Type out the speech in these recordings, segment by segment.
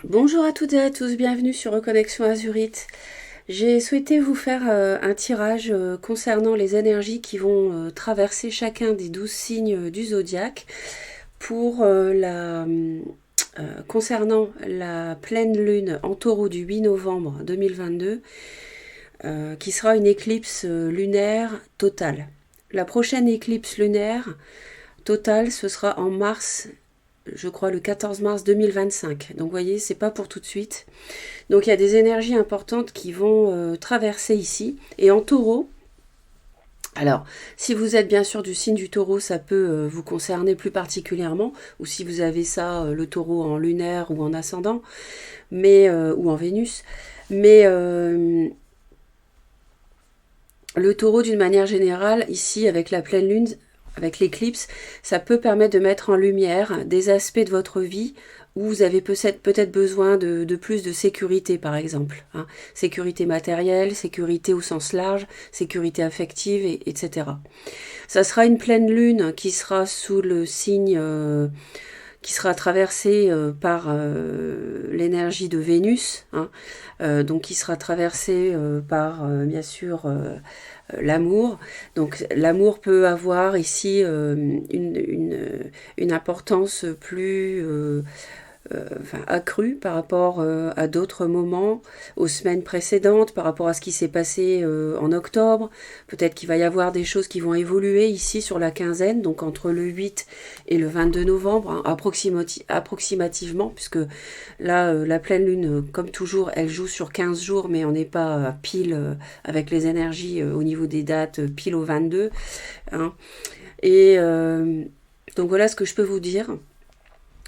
Bonjour à toutes et à tous, bienvenue sur Reconnexion Azurite. J'ai souhaité vous faire un tirage concernant les énergies qui vont traverser chacun des 12 signes du zodiaque pour concernant la pleine lune en taureau du 8 novembre 2022 qui sera une éclipse lunaire totale. La prochaine éclipse lunaire totale, ce sera en mars, je crois le 14 mars 2025. Donc vous voyez, c'est pas pour tout de suite. Donc il y a des énergies importantes qui vont traverser ici. Et en taureau, alors si vous êtes bien sûr du signe du taureau, ça peut vous concerner plus particulièrement, ou si vous avez ça, le taureau en lunaire ou en ascendant, ou en Vénus. Mais le taureau, d'une manière générale, ici, avec la pleine lune, avec l'éclipse, ça peut permettre de mettre en lumière des aspects de votre vie où vous avez peut-être besoin de plus de sécurité, par exemple. Hein. Sécurité matérielle, sécurité au sens large, sécurité affective, etc. Ça sera une pleine lune qui sera sous le signe... qui sera traversée par l'énergie de Vénus, hein, donc qui sera traversée par, bien sûr, l'amour. Donc l'amour peut avoir ici une importance plus accrue par rapport à d'autres moments, aux semaines précédentes, par rapport à ce qui s'est passé en octobre. Peut-être qu'il va y avoir des choses qui vont évoluer ici sur la quinzaine, donc entre le 8 et le 22 novembre, hein, approximativement, puisque là, la pleine lune, comme toujours, elle joue sur 15 jours, mais on n'est pas pile avec les énergies au niveau des dates, pile au 22. Hein. Et donc voilà ce que je peux vous dire.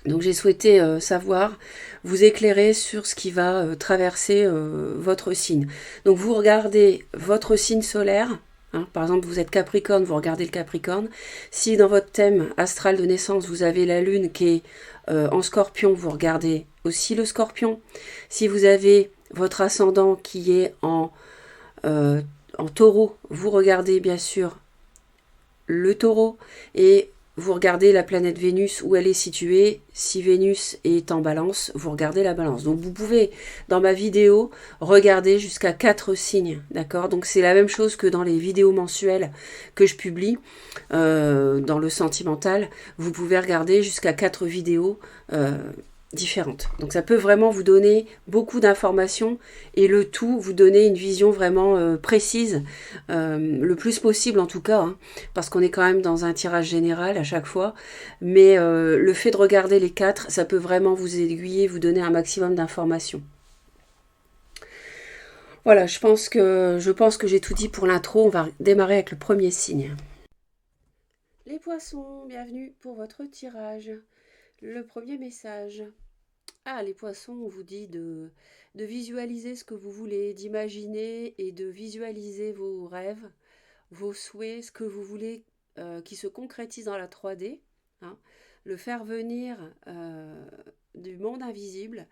Donc j'ai souhaité savoir, vous éclairer sur ce qui va traverser votre signe. Donc vous regardez votre signe solaire, hein, par exemple vous êtes Capricorne, vous regardez le Capricorne. Si dans votre thème astral de naissance vous avez la lune qui est en Scorpion, vous regardez aussi le Scorpion. Si vous avez votre ascendant qui est euh, en Taureau, vous regardez bien sûr le Taureau et vous regardez la planète Vénus où elle est située. Si Vénus est en balance, vous regardez la balance. Donc vous pouvez, dans ma vidéo, regarder jusqu'à 4 signes. D'accord. Donc c'est la même chose que dans les vidéos mensuelles que je publie dans le sentimental. Vous pouvez regarder jusqu'à 4 vidéos différentes. Donc ça peut vraiment vous donner beaucoup d'informations et le tout vous donner une vision vraiment précise, le plus possible en tout cas, hein, parce qu'on est quand même dans un tirage général à chaque fois. Mais le fait de regarder les 4, ça peut vraiment vous aiguiller, vous donner un maximum d'informations. Voilà, je pense que j'ai tout dit pour l'intro. On va démarrer avec le premier signe. Les poissons, bienvenue pour votre tirage. Le premier message. Ah, les poissons, on vous dit de visualiser ce que vous voulez, d'imaginer et de visualiser vos rêves, vos souhaits, ce que vous voulez qui se concrétise dans la 3D, hein, le faire venir du monde invisible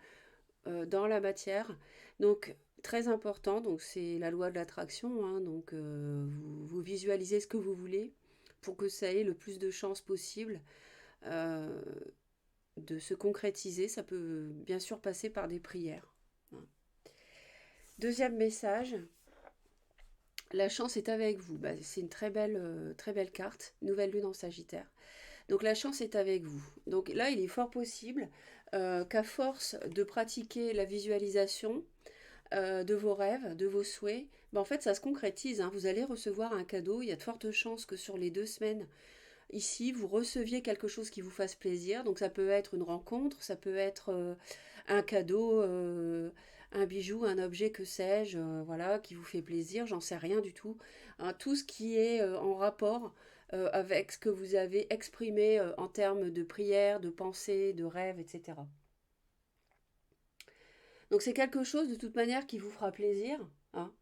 dans la matière. Donc, très important, donc c'est la loi de l'attraction, hein, donc vous visualisez ce que vous voulez pour que ça ait le plus de chances possible euh, de se concrétiser. Ça peut bien sûr passer par des prières. Hein. Deuxième message, la chance est avec vous. Bah, c'est une très belle carte, nouvelle lune en Sagittaire. Donc la chance est avec vous. Donc là, il est fort possible qu'à force de pratiquer la visualisation de vos rêves, de vos souhaits, bah, en fait, ça se concrétise. Hein. Vous allez recevoir un cadeau. Il y a de fortes chances que sur les 2 semaines, ici, vous receviez quelque chose qui vous fasse plaisir. Donc ça peut être une rencontre, ça peut être un cadeau, un bijou, un objet, que sais-je, voilà, qui vous fait plaisir, j'en sais rien du tout. Hein, tout ce qui est en rapport avec ce que vous avez exprimé en termes de prière, de pensée, de rêve, etc. Donc c'est quelque chose de toute manière qui vous fera plaisir. Hein.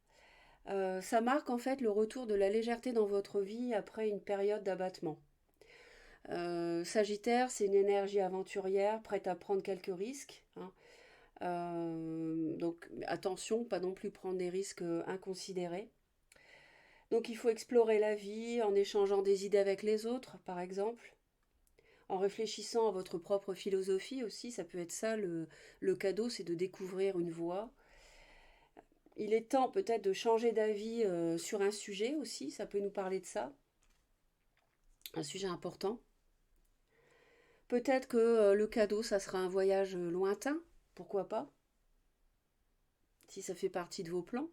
Ça marque en fait le retour de la légèreté dans votre vie après une période d'abattement. Sagittaire, c'est une énergie aventurière, prête à prendre quelques risques. Hein. Donc attention, pas non plus prendre des risques inconsidérés. Donc il faut explorer la vie en échangeant des idées avec les autres, par exemple, en réfléchissant à votre propre philosophie aussi. Ça peut être ça le cadeau, c'est de découvrir une voie. Il est temps peut-être de changer d'avis sur un sujet aussi, ça peut nous parler de ça, un sujet important. Peut-être que le cadeau, ça sera un voyage lointain, pourquoi pas, si ça fait partie de vos plans.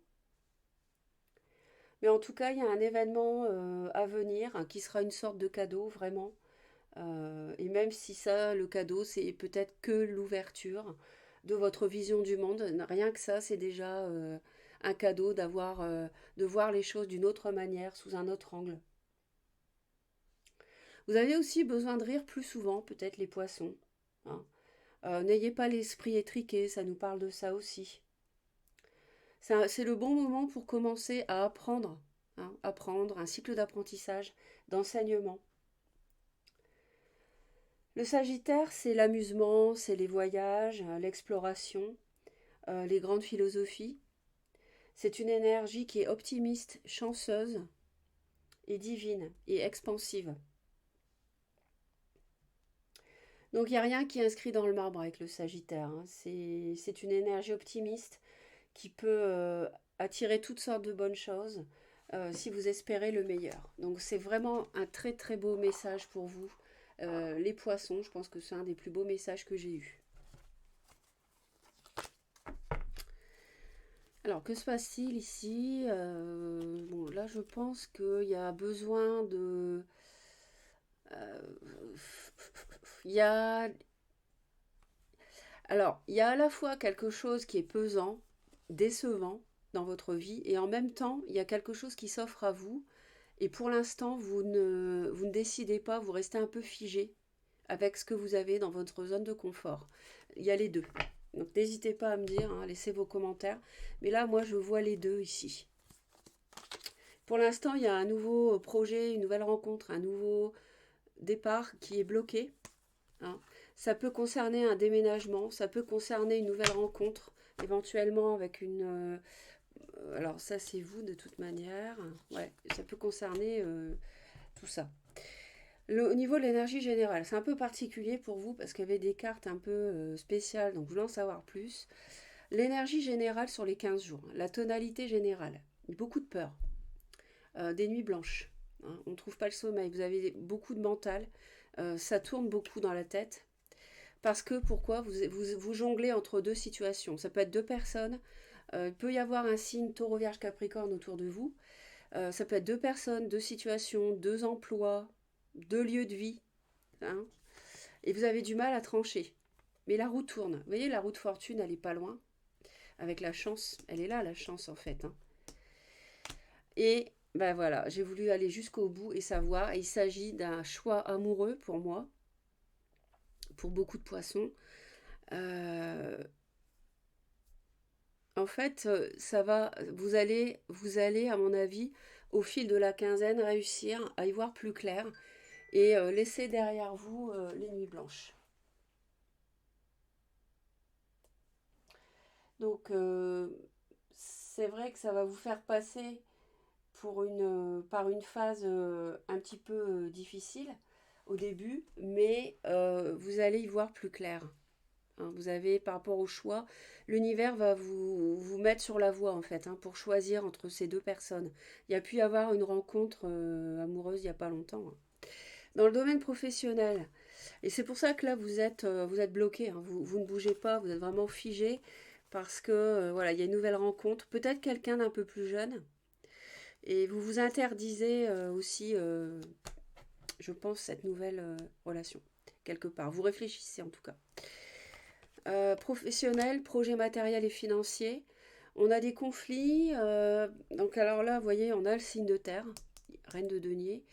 Mais en tout cas, il y a un événement à venir hein, qui sera une sorte de cadeau, vraiment. Et même si ça, le cadeau, c'est peut-être que l'ouverture de votre vision du monde, rien que ça, c'est déjà un cadeau de voir les choses d'une autre manière, sous un autre angle. Vous avez aussi besoin de rire plus souvent, peut-être les poissons. Hein. N'ayez pas l'esprit étriqué, ça nous parle de ça aussi. C'est le bon moment pour commencer à apprendre, hein, apprendre un cycle d'apprentissage, d'enseignement. Le Sagittaire, c'est l'amusement, c'est les voyages, l'exploration, les grandes philosophies. C'est une énergie qui est optimiste, chanceuse et divine et expansive. Donc il n'y a rien qui est inscrit dans le marbre avec le Sagittaire. Hein. C'est une énergie optimiste qui peut attirer toutes sortes de bonnes choses si vous espérez le meilleur. Donc c'est vraiment un très très beau message pour vous. Les poissons, je pense que c'est un des plus beaux messages que j'ai eus. Alors, que se passe-t-il ici bon, là, je pense qu'il y a besoin de... il y a... Alors, il y a à la fois quelque chose qui est pesant, décevant dans votre vie, et en même temps, il y a quelque chose qui s'offre à vous, et pour l'instant, vous ne décidez pas, vous restez un peu figé avec ce que vous avez dans votre zone de confort. Il y a les deux. Donc n'hésitez pas à me dire, hein, laissez vos commentaires. Mais là, moi, je vois les deux ici. Pour l'instant, il y a un nouveau projet, une nouvelle rencontre, un nouveau départ qui est bloqué. Hein. Ça peut concerner un déménagement, ça peut concerner une nouvelle rencontre, éventuellement avec une... alors ça, c'est vous de toute manière. Ouais, ça peut concerner tout ça. Au niveau de l'énergie générale, c'est un peu particulier pour vous parce qu'il y avait des cartes un peu spéciales, donc je voulais en savoir plus. L'énergie générale sur les 15 jours, la tonalité générale, beaucoup de peur, des nuits blanches, hein, on ne trouve pas le sommeil, vous avez beaucoup de mental, ça tourne beaucoup dans la tête. Parce que pourquoi vous jonglez entre deux situations. Ça peut être deux personnes, il peut y avoir un signe taureau vierge capricorne autour de vous, ça peut être deux personnes, deux situations, deux emplois, deux lieux de vie, hein, et vous avez du mal à trancher. Mais la roue tourne. Vous voyez, la roue de fortune, elle est pas loin. Avec la chance, elle est là, la chance, en fait. Hein. Et ben voilà, j'ai voulu aller jusqu'au bout et savoir. Il s'agit d'un choix amoureux pour moi, pour beaucoup de poissons. Euh, En fait, ça va, vous allez, à mon avis, au fil de la quinzaine, réussir à y voir plus clair et laisser derrière vous les nuits blanches. Donc, c'est vrai que ça va vous faire passer par une phase un petit peu difficile au début, mais vous allez y voir plus clair. Hein. Vous avez, par rapport au choix, l'univers va vous mettre sur la voie en fait, hein, pour choisir entre ces deux personnes. Il y a pu y avoir une rencontre amoureuse il n'y a pas longtemps. Hein. Dans le domaine professionnel, et c'est pour ça que là vous êtes bloqué, hein, vous ne bougez pas, vous êtes vraiment figé parce que voilà, il y a une nouvelle rencontre, peut-être quelqu'un d'un peu plus jeune, et vous vous interdisez aussi, je pense, cette nouvelle relation quelque part. Vous réfléchissez en tout cas. Professionnel, projet matériel et financier. On a des conflits. Donc alors là, vous voyez, on a le signe de terre, reine de denier.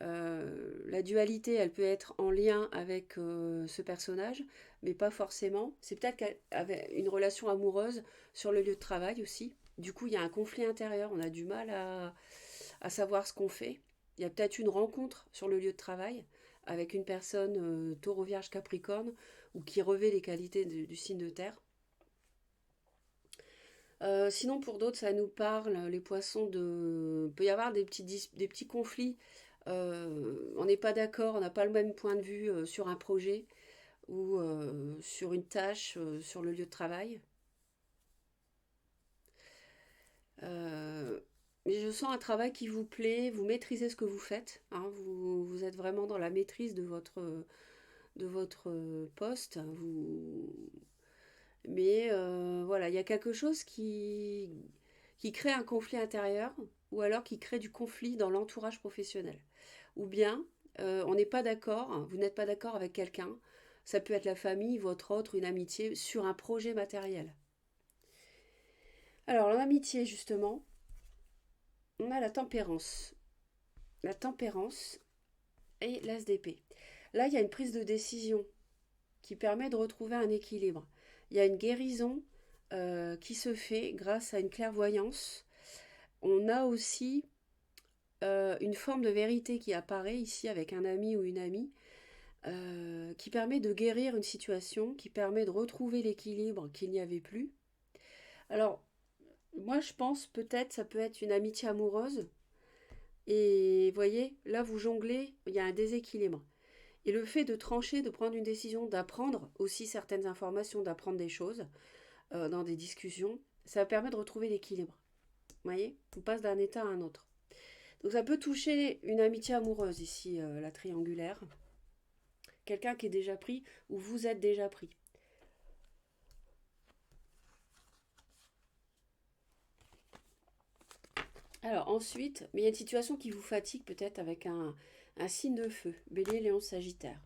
La dualité, elle peut être en lien avec ce personnage, mais pas forcément. C'est peut-être avec une relation amoureuse sur le lieu de travail aussi. Du coup, il y a un conflit intérieur. On a du mal à savoir ce qu'on fait. Il y a peut-être une rencontre sur le lieu de travail avec une personne taureau vierge capricorne ou qui revêt les qualités du signe de terre. Sinon, pour d'autres, ça nous parle, les poissons, de... il peut y avoir des petits conflits on n'est pas d'accord, on n'a pas le même point de vue sur un projet ou sur une tâche, sur le lieu de travail. Euh, mais je sens un travail qui vous plaît, vous maîtrisez ce que vous faites, hein, vous êtes vraiment dans la maîtrise de votre poste. Mais voilà, il y a quelque chose qui crée un conflit intérieur ou alors qui crée du conflit dans l'entourage professionnel. Ou bien on n'est pas d'accord, vous n'êtes pas d'accord avec quelqu'un, ça peut être la famille, votre autre, une amitié, sur un projet matériel. Alors, l'amitié, justement, on a la tempérance. La tempérance et l'as d'épée. Là, il y a une prise de décision qui permet de retrouver un équilibre. Il y a une guérison qui se fait grâce à une clairvoyance. On a aussi une forme de vérité qui apparaît ici avec un ami ou une amie qui permet de guérir une situation, qui permet de retrouver l'équilibre qu'il n'y avait plus. Alors, moi je pense peut-être ça peut être une amitié amoureuse. Et voyez, là vous jonglez, il y a un déséquilibre. Et le fait de trancher, de prendre une décision, d'apprendre aussi certaines informations, d'apprendre des choses dans des discussions, ça permet de retrouver l'équilibre. Vous voyez, on passe d'un état à un autre. Donc ça peut toucher une amitié amoureuse ici, la triangulaire. Quelqu'un qui est déjà pris ou vous êtes déjà pris. Alors ensuite, mais il y a une situation qui vous fatigue peut-être avec un signe de feu, Bélier, Lion, Sagittaire.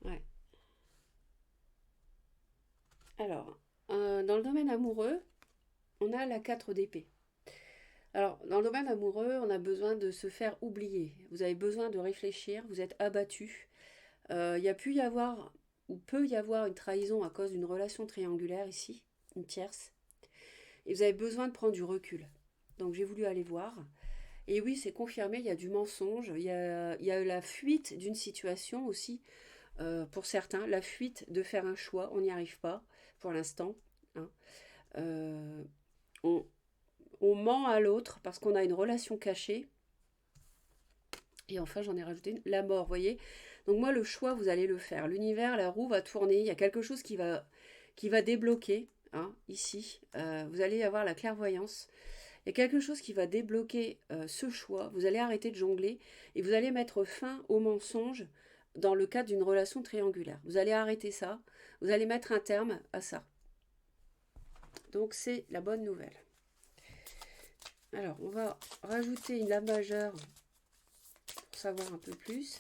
Ouais. Alors, dans le domaine amoureux, on a la 4 d'épée. Alors, dans le domaine amoureux, on a besoin de se faire oublier. Vous avez besoin de réfléchir, vous êtes abattu. Il y a pu y avoir, ou peut y avoir une trahison à cause d'une relation triangulaire ici, une tierce. Et vous avez besoin de prendre du recul. Donc j'ai voulu aller voir. Et oui, c'est confirmé, il y a du mensonge, il y a la fuite d'une situation aussi, pour certains, la fuite de faire un choix, on n'y arrive pas pour l'instant. Hein. Euh, on, on ment à l'autre parce qu'on a une relation cachée. Et enfin, j'en ai rajouté la mort, vous voyez. Donc moi, le choix, vous allez le faire. L'univers, la roue va tourner. Il y a quelque chose qui va débloquer, hein, ici. Vous allez avoir la clairvoyance. Il y a quelque chose qui va débloquer ce choix. Vous allez arrêter de jongler et vous allez mettre fin au mensonge dans le cadre d'une relation triangulaire. Vous allez arrêter ça. Vous allez mettre un terme à ça. Donc c'est la bonne nouvelle. Alors, on va rajouter une lame majeure pour savoir un peu plus.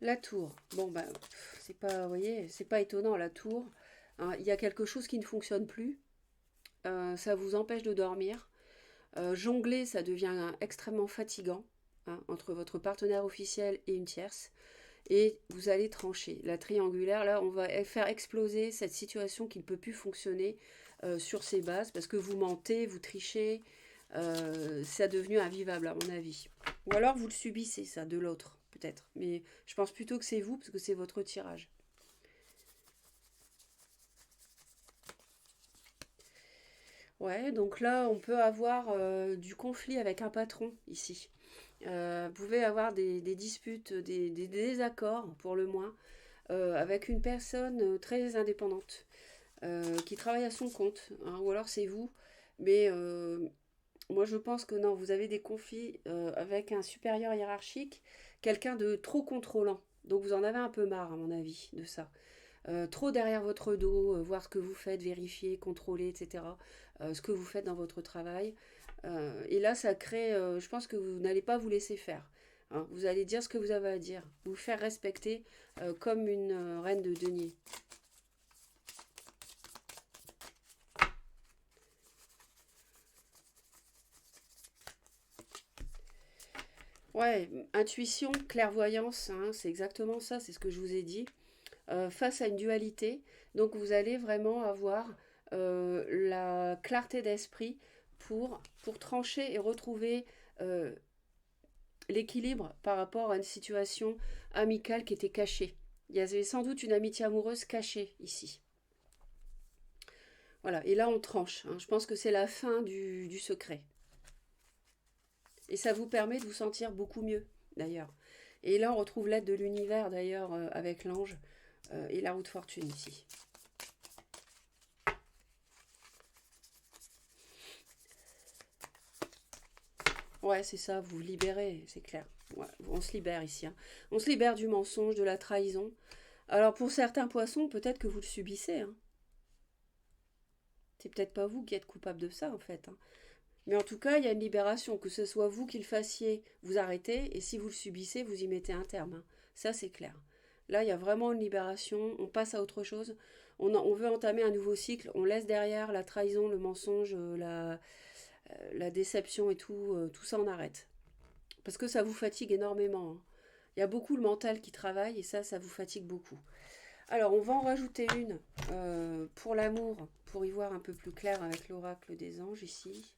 La tour. Bon, ben, c'est pas, vous voyez, c'est pas étonnant, la tour. Hein, il y a quelque chose qui ne fonctionne plus. Ça vous empêche de dormir. Jongler, ça devient extrêmement fatigant, hein, entre votre partenaire officiel et une tierce. Et vous allez trancher. La triangulaire, là, on va faire exploser cette situation qui ne peut plus fonctionner sur ses bases parce que vous mentez, vous trichez. Ça devenu invivable, à mon avis. Ou alors vous le subissez, ça, de l'autre, peut-être. Mais je pense plutôt que c'est vous parce que c'est votre tirage. Ouais, donc là, on peut avoir du conflit avec un patron ici. Vous pouvez avoir des disputes, des désaccords, pour le moins, avec une personne très indépendante qui travaille à son compte, hein, ou alors c'est vous. Mais moi, je pense que non, vous avez des conflits avec un supérieur hiérarchique, quelqu'un de trop contrôlant. Donc vous en avez un peu marre, à mon avis, de ça. Trop derrière votre dos, voir ce que vous faites, vérifier, contrôler, etc. Ce que vous faites dans votre travail. Et là, ça crée, je pense que vous n'allez pas vous laisser faire. Hein. Vous allez dire ce que vous avez à dire, vous faire respecter comme une reine de denier. Ouais, intuition, clairvoyance, hein, c'est exactement ça, c'est ce que je vous ai dit. Face à une dualité, donc vous allez vraiment avoir la clarté d'esprit pour trancher et retrouver l'équilibre par rapport à une situation amicale qui était cachée. Il y avait sans doute une amitié amoureuse cachée ici. Voilà, et là on tranche, hein. Je pense que c'est la fin du secret. Et ça vous permet de vous sentir beaucoup mieux, d'ailleurs. Et là on retrouve l'aide de l'univers, d'ailleurs, avec l'ange et la roue de fortune ici. Ouais, c'est ça, vous vous libérez, c'est clair. Ouais, on se libère ici, hein. On se libère du mensonge, de la trahison. Alors pour certains poissons, peut-être que vous le subissez, hein. C'est peut-être pas vous qui êtes coupable de ça, en fait, hein. Mais en tout cas, il y a une libération. Que ce soit vous qui le fassiez, vous arrêtez. Et si vous le subissez, vous y mettez un terme, hein. Ça, c'est clair. Là, il y a vraiment une libération. On passe à autre chose. On veut entamer un nouveau cycle. On laisse derrière la trahison, le mensonge, la déception et tout. Tout ça, on arrête. Parce que ça vous fatigue énormément, hein. Il y a beaucoup le mental qui travaille et ça vous fatigue beaucoup. Alors, on va en rajouter une pour l'amour, pour y voir un peu plus clair avec l'oracle des anges ici.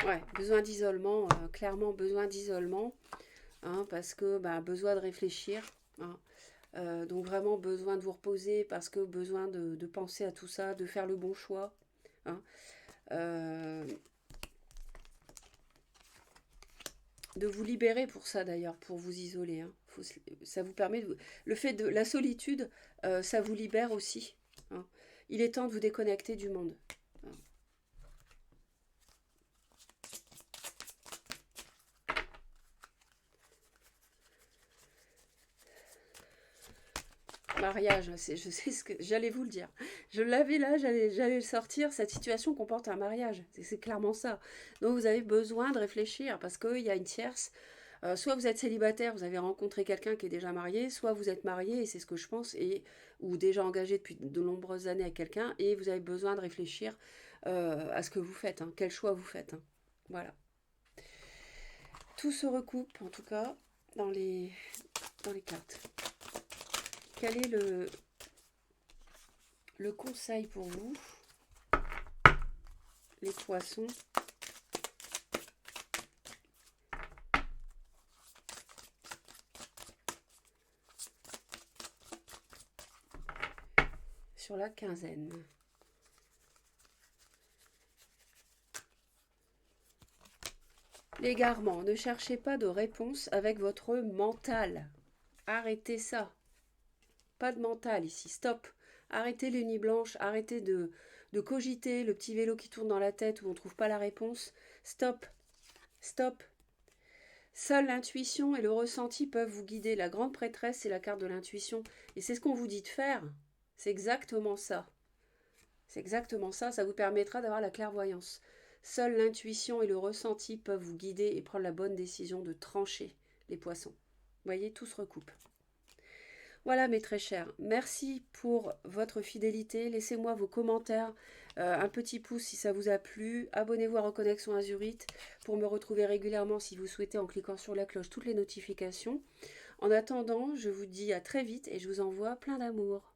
Ouais, besoin d'isolement, clairement besoin d'isolement, hein, parce que bah, besoin de réfléchir, hein. Donc vraiment besoin de vous reposer parce que besoin de penser à tout ça, de faire le bon choix, hein. Euh, de vous libérer pour ça d'ailleurs, pour vous isoler, hein. Ça vous permet le fait de la solitude, ça vous libère aussi, hein. Il est temps de vous déconnecter du monde, hein. Mariage, je sais ce que j'allais vous le dire. Je l'avais là, j'allais le sortir. Cette situation comporte un mariage. C'est clairement ça. Donc vous avez besoin de réfléchir parce qu'il y a une tierce. Soit vous êtes célibataire, vous avez rencontré quelqu'un qui est déjà marié, soit vous êtes marié, et c'est ce que je pense, ou déjà engagé depuis de nombreuses années avec quelqu'un, et vous avez besoin de réfléchir à ce que vous faites, hein, quel choix vous faites, hein. Voilà. Tout se recoupe, en tout cas, dans les cartes. Quel est le conseil pour vous, les poissons, sur la quinzaine? L'égarement, ne cherchez pas de réponse avec votre mental. Arrêtez ça. Pas de mental ici, stop. Arrêtez les nuits blanches, arrêtez de cogiter le petit vélo qui tourne dans la tête où on ne trouve pas la réponse. Stop, stop. Seule l'intuition et le ressenti peuvent vous guider. La grande prêtresse, c'est la carte de l'intuition. Et c'est ce qu'on vous dit de faire. C'est exactement ça. C'est exactement ça. Ça vous permettra d'avoir la clairvoyance. Seule l'intuition et le ressenti peuvent vous guider et prendre la bonne décision de trancher les poissons. Vous voyez, tout se recoupe. Voilà mes très chers, merci pour votre fidélité. Laissez-moi vos commentaires, un petit pouce si ça vous a plu. Abonnez-vous à Reconnexion Azurite pour me retrouver régulièrement si vous souhaitez en cliquant sur la cloche toutes les notifications. En attendant, je vous dis à très vite et je vous envoie plein d'amour.